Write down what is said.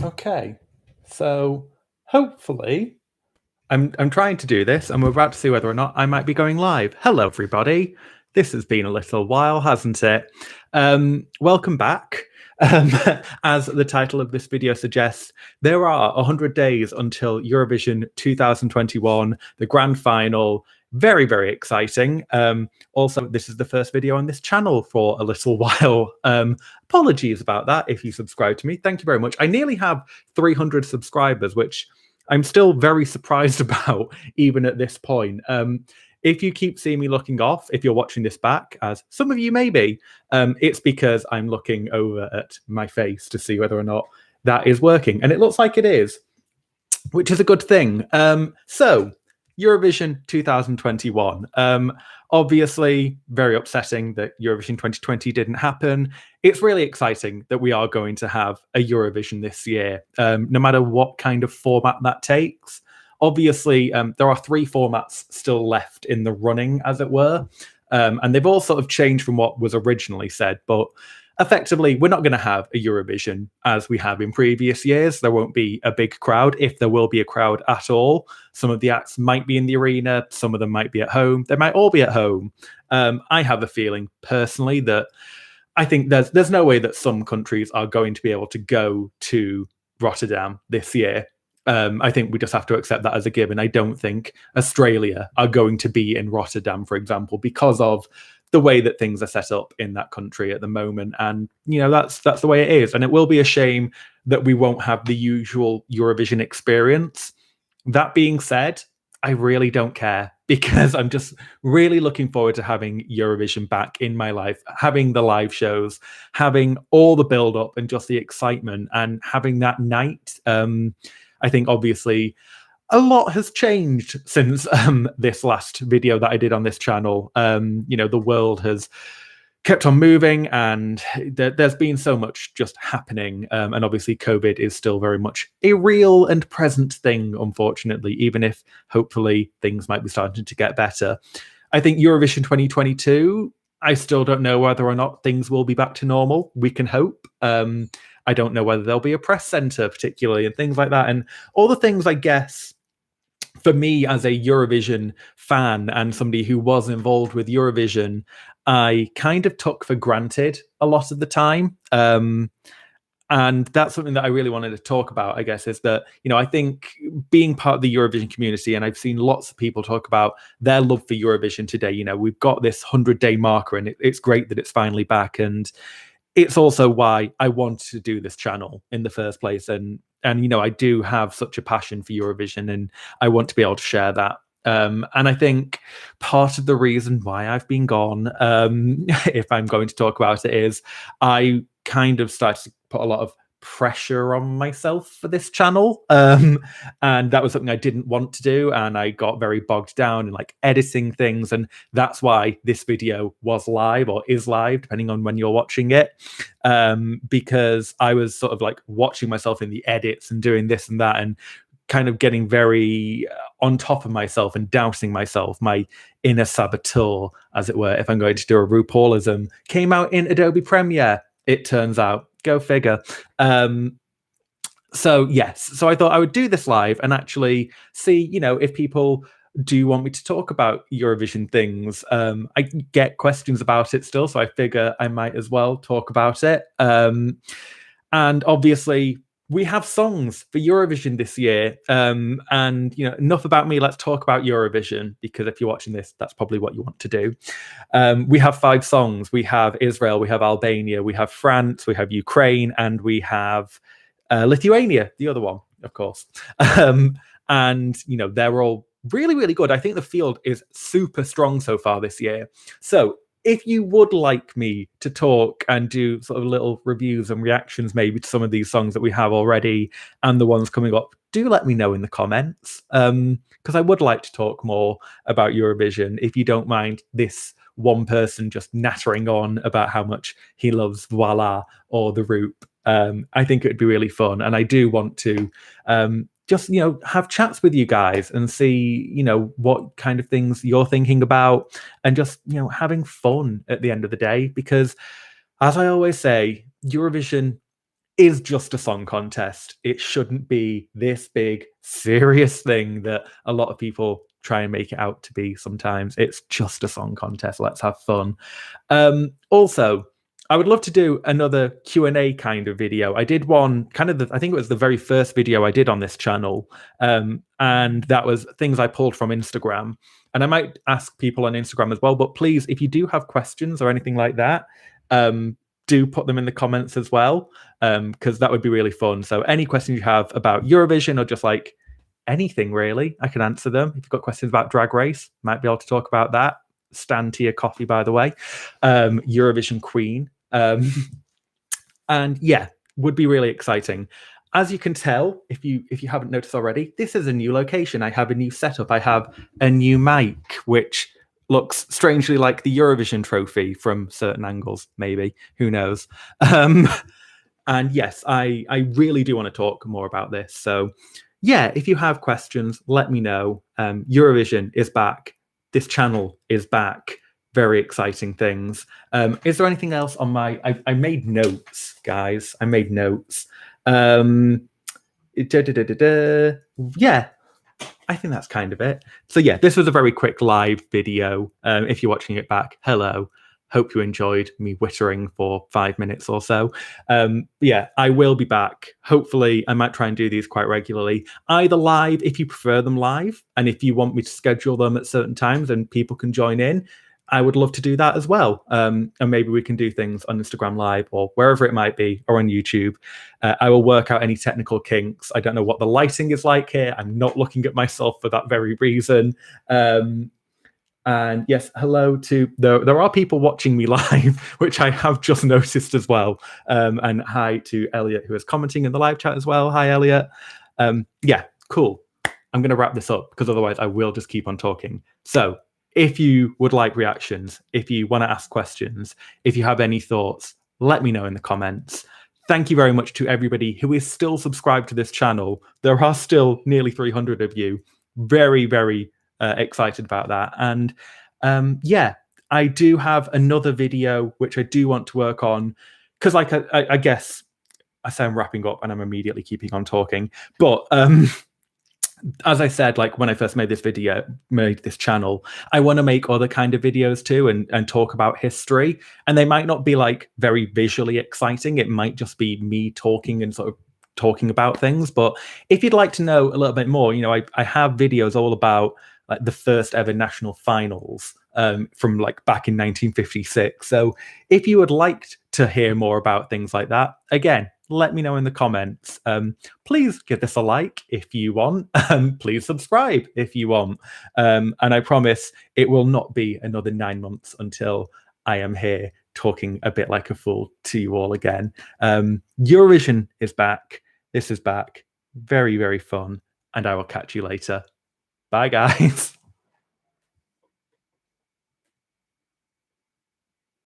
Okay, so hopefully I'm trying to do this, and we're about to see whether or not I might be going live. Hello, everybody. This has been a little while, hasn't it? Welcome back. Um, as the title of this video suggests, there are 100 days until Eurovision 2021, the grand final. Very, very exciting. Also, this is the first video on this channel for a little while. Apologies about that if you subscribe to me. Thank you very much. I nearly have 300 subscribers, which I'm still very surprised about, even at this point. If you keep seeing me looking off, if you're watching this back, as some of you may be, it's because I'm looking over at my face to see whether or not that is working. And it looks like it is, which is a good thing. So, Eurovision 2021. Obviously, very upsetting that Eurovision 2020 didn't happen. It's really exciting that we are going to have a Eurovision this year, no matter what kind of format that takes. Obviously, there are 3 formats still left in the running, as it were, and they've all sort of changed from what was originally said, but effectively, we're not going to have a Eurovision as we have in previous years. There won't be a big crowd, if there will be a crowd at all. Some of the acts might be in the arena, some of them might be at home. They might all be at home. I have a feeling personally that I think there's no way that some countries are going to be able to go to Rotterdam this year. I think we just have to accept that as a given. I don't think Australia are going to be in Rotterdam, for example, because of the way that things are set up in that country at the moment. And, you know, that's the way it is. And it will be a shame that we won't have the usual Eurovision experience. That being said, I really don't care, because I'm just really looking forward to having Eurovision back in my life, having the live shows, having all the build up and just the excitement, and having that night. I think obviously a lot has changed since this last video that I did on this channel. The world has kept on moving, and there's been so much just happening. And obviously COVID is still very much a real and present thing, unfortunately, even if hopefully things might be starting to get better. I think Eurovision 2022, I still don't know whether or not things will be back to normal. We can hope. I don't know whether there'll be a press center particularly and things like that. And all the things, I guess, for me as a Eurovision fan and somebody who was involved with Eurovision, I kind of took for granted a lot of the time. And that's something that I really wanted to talk about, I guess, is that, I think being part of the Eurovision community, and I've seen lots of people talk about their love for Eurovision today. We've got this 100-day marker, and it's great that it's finally back. And it's also why I wanted to do this channel in the first place. And I do have such a passion for Eurovision, and I want to be able to share that. And I think part of the reason why I've been gone, if I'm going to talk about it, is I kind of started to put a lot of pressure on myself for this channel. And that was something I didn't want to do. And I got very bogged down in editing things. And that's why this video was live, or is live, depending on when you're watching it. Because I was sort of watching myself in the edits and doing this and that, and kind of getting very on top of myself and doubting myself. My inner saboteur, as it were, if I'm going to do a RuPaulism, came out in Adobe Premiere, it turns out. Go figure. So I thought I would do this live and actually see, if people do want me to talk about Eurovision things. I get questions about it still, so I figure I might as well talk about it. And obviously, we have songs for Eurovision this year. And enough about me. Let's talk about Eurovision, because if you're watching this, that's probably what you want to do. We have 5 songs. We have Israel, we have Albania, we have France, we have Ukraine, and we have Lithuania, the other one, of course. And they're all really, really good. I think the field is super strong so far this year. So if you would like me to talk and do sort of little reviews and reactions maybe to some of these songs that we have already and the ones coming up, do let me know in the comments, because I would like to talk more about Eurovision, if you don't mind this one person just nattering on about how much he loves Voila or The Roop. I think it would be really fun, and I do want to just have chats with you guys and see what kind of things you're thinking about, and just having fun at the end of the day. Because as I always say, Eurovision is just a song contest. It shouldn't be this big, serious thing that a lot of people try and make it out to be sometimes. It's just a song contest. Let's have fun. Also, I would love to do another Q&A kind of video. I did one kind of, I think it was the very first video I did on this channel. And that was things I pulled from Instagram. And I might ask people on Instagram as well. But please, if you do have questions or anything like that, do put them in the comments as well, because that would be really fun. So any questions you have about Eurovision or just like anything really, I can answer them. If you've got questions about Drag Race, might be able to talk about that. Stand to your coffee, by the way. Eurovision Queen. And yeah, would be really exciting. As you can tell, if you haven't noticed already, this is a new location. I have a new setup. I have a new mic, which looks strangely like the Eurovision trophy from certain angles, maybe. Who knows? And yes, I really do want to talk more about this. So yeah, if you have questions, let me know. Eurovision is back. This channel is back. Very exciting things. Is there anything else on my... I made notes, guys. I made notes. Yeah, I think that's kind of it. So yeah, this was a very quick live video. If you're watching it back, hello. Hope you enjoyed me whittering for 5 minutes or so. Yeah, I will be back. Hopefully, I might try and do these quite regularly. Either live, if you prefer them live, and if you want me to schedule them at certain times and people can join in, I would love to do that as well. And maybe we can do things on Instagram Live or wherever it might be, or on YouTube. I will work out any technical kinks. I don't know what the lighting is like here. I'm not looking at myself for that very reason. And yes, hello to... There are people watching me live, which I have just noticed as well. And hi to Elliot, who is commenting in the live chat as well. Hi, Elliot. Yeah, cool. I'm going to wrap this up because otherwise I will just keep on talking. So if you would like reactions, if you want to ask questions, if you have any thoughts, let me know in the comments. Thank you very much to everybody who is still subscribed to this channel. There are still nearly 300 of you. Very, very excited about that. And yeah, I do have another video which I do want to work on, because like I guess I say I'm wrapping up and I'm immediately keeping on talking. But as I said, like when I first made this channel, I want to make other kind of videos too and talk about history. And they might not be like very visually exciting. It might just be me talking and sort of talking about things. But if you'd like to know a little bit more, you know, I have videos all about like the first ever national finals from like back in 1956. So if you would like to hear more about things like that, again, let me know in the comments. Please give this a like if you want. Please subscribe if you want. And I promise it will not be another 9 months until I am here talking a bit like a fool to you all again. Eurovision is back. This is back. Very, very fun. And I will catch you later. Bye, guys.